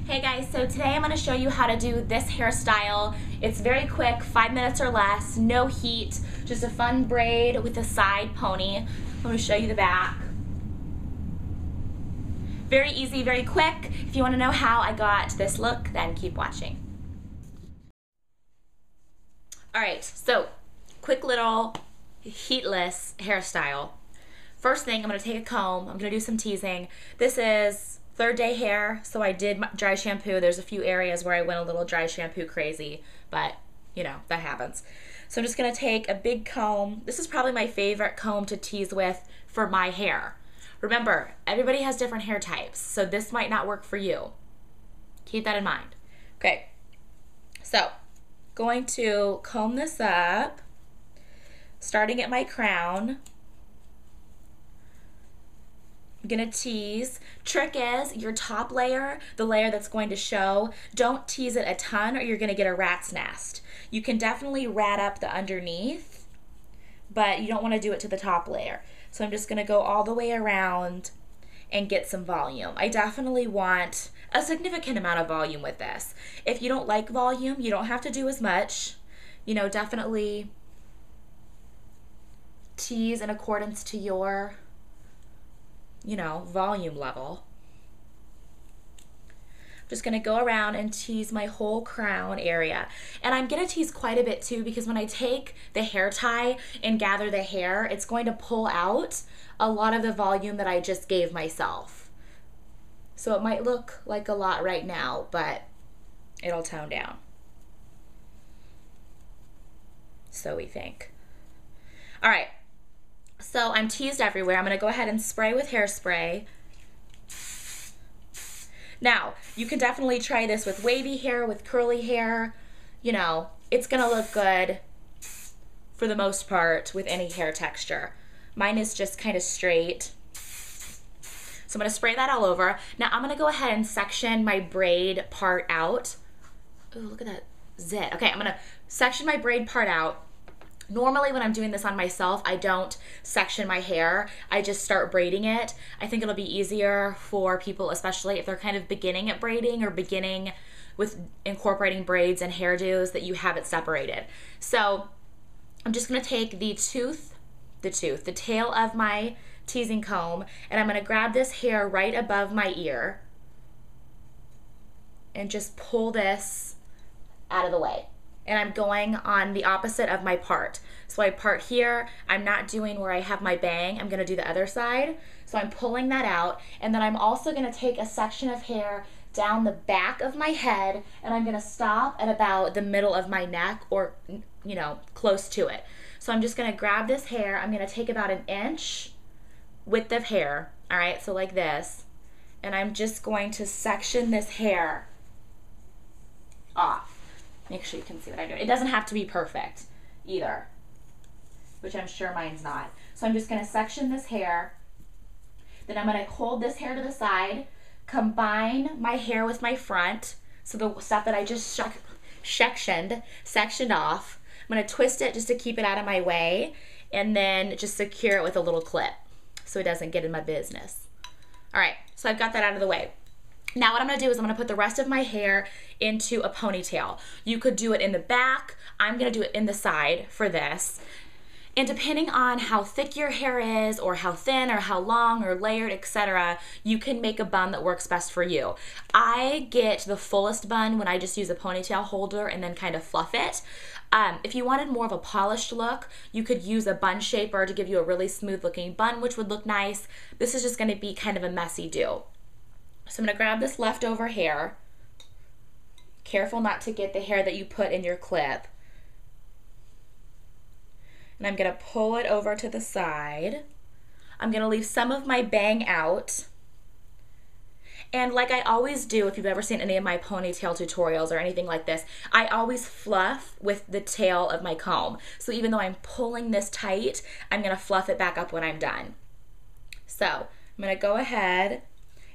Hey guys, so today I'm going to show you how to do this hairstyle. It's very quick, 5 minutes or less, no heat, just a fun braid with a side pony. I'm going to show you the back. Very easy, very quick. If you want to know how I got this look, then keep watching. Alright, so quick little heatless hairstyle. First thing, I'm going to take a comb, I'm going to do some teasing. This is third day hair, so I did dry shampoo. There's a few areas where I went a little dry shampoo crazy, but you know, that happens. So I'm just going to take a big comb. This is probably my favorite comb to tease with for my hair. Remember, everybody has different hair types, so this might not work for you. Keep that in mind. Okay, so going to comb this up, starting at my crown. I'm gonna tease. Trick is your top layer, the layer that's going to show, don't tease it a ton or you're gonna get a rat's nest. You can definitely rat up the underneath, but you don't wanna do it to the top layer. So I'm just gonna go all the way around and get some volume. I definitely want a significant amount of volume with this. If you don't like volume, you don't have to do as much. You know, definitely tease in accordance to your volume level. I'm just gonna go around and tease my whole crown area. And I'm gonna tease quite a bit too, because when I take the hair tie and gather the hair, it's going to pull out a lot of the volume that I just gave myself. So it might look like a lot right now, but it'll tone down. So we think. All right. So I'm teased everywhere. I'm going to go ahead and spray with hairspray. Now, you can definitely try this with wavy hair, with curly hair. You know, it's going to look good for the most part with any hair texture. Mine is just kind of straight. So I'm going to spray that all over. Now I'm going to go ahead and section my braid part out. Oh, look at that zit. Okay, I'm going to section my braid part out. Normally when I'm doing this on myself, I don't section my hair. I just start braiding it. I think it'll be easier for people, especially if they're kind of beginning at braiding or beginning with incorporating braids and hairdos, that you have it separated. So I'm just gonna take the tail of my teasing comb, and I'm gonna grab this hair right above my ear and just pull this out of the way. And I'm going on the opposite of my part. So I part here, I'm not doing where I have my bang, I'm gonna do the other side. So I'm pulling that out, and then I'm also gonna take a section of hair down the back of my head, and I'm gonna stop at about the middle of my neck, or close to it. So I'm just gonna grab this hair, I'm gonna take about 1 inch width of hair, all right, so like this, and I'm just going to section this hair off. Make sure you can see what I'm doing. It doesn't have to be perfect either, which I'm sure mine's not. So I'm just gonna section this hair. Then I'm gonna hold this hair to the side, combine my hair with my front, so the stuff that I just sectioned off. I'm gonna twist it just to keep it out of my way, and then just secure it with a little clip so it doesn't get in my business. All right, so I've got that out of the way. Now what I'm gonna do is I'm gonna put the rest of my hair into a ponytail. You could do it in the back. I'm gonna do it in the side for this. And depending on how thick your hair is, or how thin, or how long, or layered, etc., you can make a bun that works best for you. I get the fullest bun when I just use a ponytail holder and then kind of fluff it. If you wanted more of a polished look, you could use a bun shaper to give you a really smooth looking bun, which would look nice. This is just gonna be kind of a messy do. So I'm gonna grab this leftover hair. Careful not to get the hair that you put in your clip. And I'm gonna pull it over to the side. I'm gonna leave some of my bang out. And like I always do, if you've ever seen any of my ponytail tutorials or anything like this, I always fluff with the tail of my comb. So even though I'm pulling this tight, I'm gonna fluff it back up when I'm done. So I'm gonna go ahead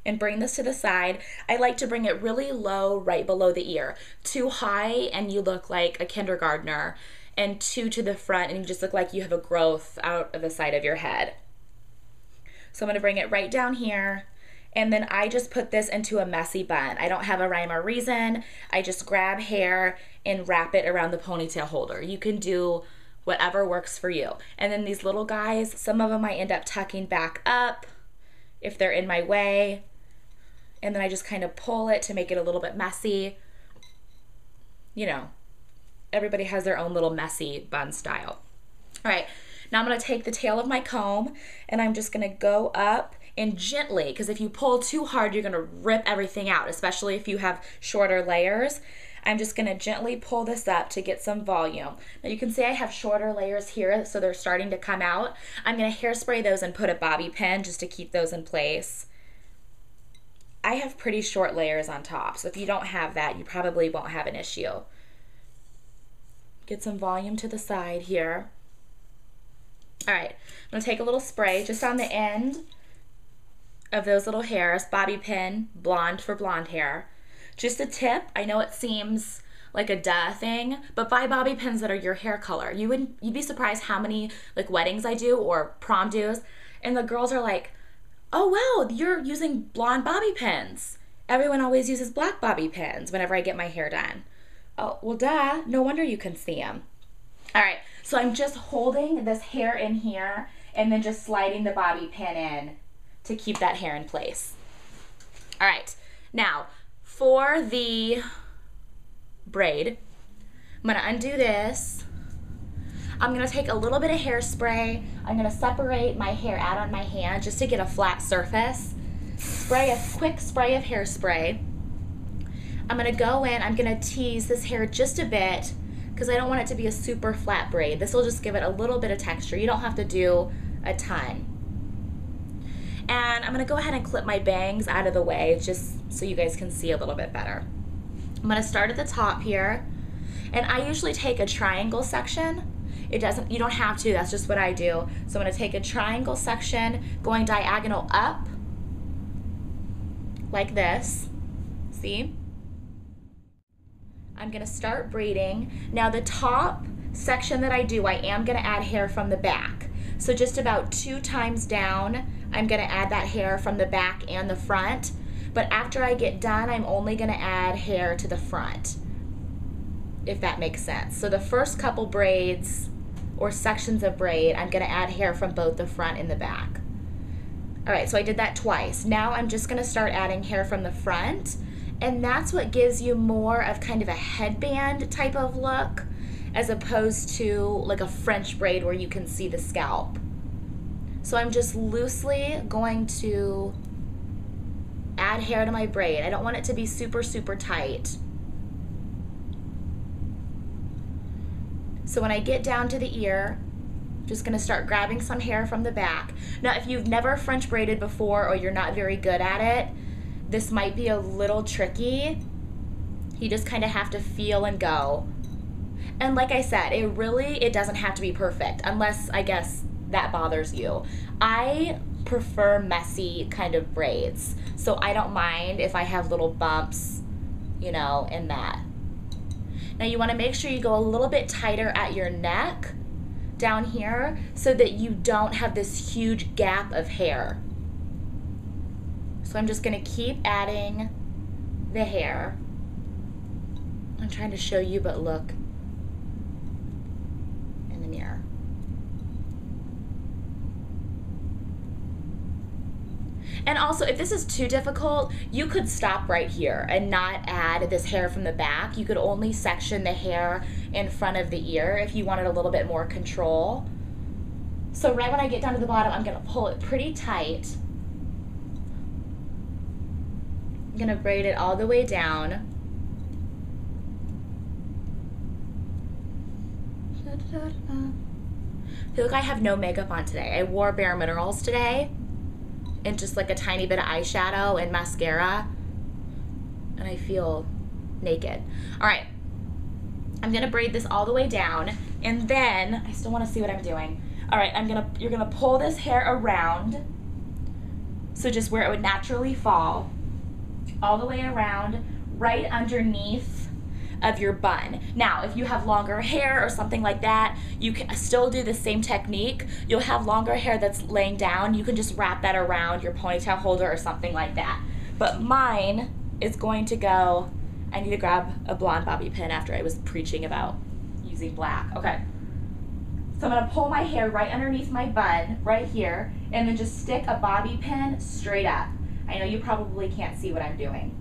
and bring this to the side. I like to bring it really low right below the ear. Too high and you look like a kindergartner, and too to the front and you just look like you have a growth out of the side of your head. So I'm gonna bring it right down here And then I just put this into a messy bun. I don't have a rhyme or reason. I just grab hair and wrap it around the ponytail holder. You can do whatever works for you. And then these little guys, some of them I end up tucking back up if they're in my way. And then I just kind of pull it to make it a little bit messy. You know, everybody has their own little messy bun style. All right, now I'm gonna take the tail of my comb and I'm just gonna go up and gently, because if you pull too hard, you're gonna rip everything out, especially if you have shorter layers. I'm just gonna gently pull this up to get some volume. Now you can see I have shorter layers here, so they're starting to come out. I'm gonna hairspray those and put a bobby pin just to keep those in place. I have pretty short layers on top, so if you don't have that, you probably won't have an issue. Get some volume to the side here. All right, I'm gonna take a little spray just on the end of those little hairs, bobby pin, blonde for blonde hair. Just a tip, I know it seems like a duh thing, but buy bobby pins that are your hair color. You'd be surprised how many like weddings I do or prom dos, and the girls are like, oh wow, you're using blonde bobby pins. Everyone always uses black bobby pins whenever I get my hair done. Oh, well duh, no wonder you can see them. All right, so I'm just holding this hair in here and then just sliding the bobby pin in to keep that hair in place. All right, now for the braid, I'm gonna undo this. I'm gonna take a little bit of hairspray. I'm gonna separate my hair out on my hand just to get a flat surface. Spray a quick spray of hairspray. I'm gonna go in, I'm gonna tease this hair just a bit because I don't want it to be a super flat braid. This will just give it a little bit of texture. You don't have to do a ton. And I'm gonna go ahead and clip my bangs out of the way just so you guys can see a little bit better. I'm gonna start at the top here, and I usually take a triangle section. You don't have to, that's just what I do. So I'm gonna take a triangle section going diagonal up like this, see? I'm gonna start braiding. Now the top section that I do, I am gonna add hair from the back. So just about 2 times down, I'm gonna add that hair from the back and the front. But after I get done, I'm only gonna add hair to the front, if that makes sense. So the first couple braids or sections of braid, I'm gonna add hair from both the front and the back. All right, so I did that twice. Now I'm just gonna start adding hair from the front, and that's what gives you more of kind of a headband type of look as opposed to like a French braid where you can see the scalp. So I'm just loosely going to add hair to my braid. I don't want it to be super, super tight. So when I get down to the ear, I'm just gonna start grabbing some hair from the back. Now, if you've never French braided before or you're not very good at it, this might be a little tricky. You just kind of have to feel and go. And like I said, it doesn't have to be perfect, unless I guess that bothers you. I prefer messy kind of braids, so I don't mind if I have little bumps, you know, in that. Now you want to make sure you go a little bit tighter at your neck down here so that you don't have this huge gap of hair. So I'm just going to keep adding the hair. I'm trying to show you, but look in the mirror. And also, if this is too difficult, you could stop right here and not add this hair from the back. You could only section the hair in front of the ear if you wanted a little bit more control. So right when I get down to the bottom, I'm gonna pull it pretty tight. I'm gonna braid it all the way down. I feel like I have no makeup on today. I wore Bare Minerals today and just like a tiny bit of eyeshadow and mascara, and I feel naked. All right, I'm gonna braid this all the way down, and then I still want to see what I'm doing. All right, you're gonna pull this hair around, so just where it would naturally fall, all the way around, right underneath of your bun. Now, if you have longer hair or something like that, you can still do the same technique. You'll have longer hair that's laying down. You can just wrap that around your ponytail holder or something like that. But mine is going to go, I need to grab a blonde bobby pin after I was preaching about using black. Okay. So I'm gonna pull my hair right underneath my bun, right here, and then just stick a bobby pin straight up. I know you probably can't see what I'm doing,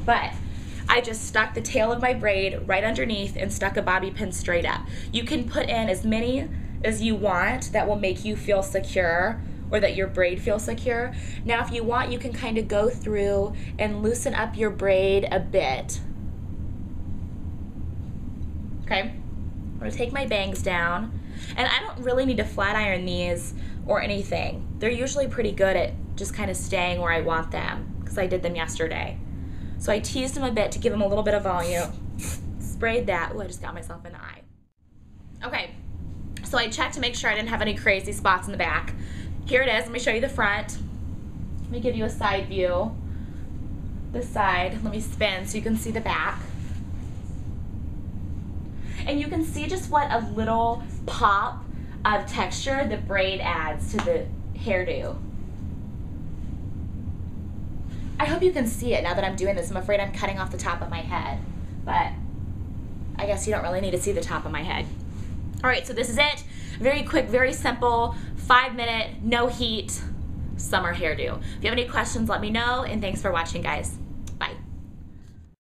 but I just stuck the tail of my braid right underneath and stuck a bobby pin straight up. You can put in as many as you want that will make you feel secure or that your braid feels secure. Now, if you want, you can kind of go through and loosen up your braid a bit. Okay. I'm gonna take my bangs down, and I don't really need to flat iron these or anything. They're usually pretty good at just kind of staying where I want them because I did them yesterday. So I teased them a bit to give them a little bit of volume. Sprayed that. Ooh, I just got myself in the eye. Okay, so I checked to make sure I didn't have any crazy spots in the back. Here it is. Let me show you the front. Let me give you a side view. This side, let me spin so you can see the back. And you can see just what a little pop of texture the braid adds to the hairdo. I hope you can see it now that I'm doing this. I'm afraid I'm cutting off the top of my head, but I guess you don't really need to see the top of my head. All right, so this is it. Very quick, very simple, 5-minute, no heat, summer hairdo. If you have any questions, let me know, and thanks for watching, guys.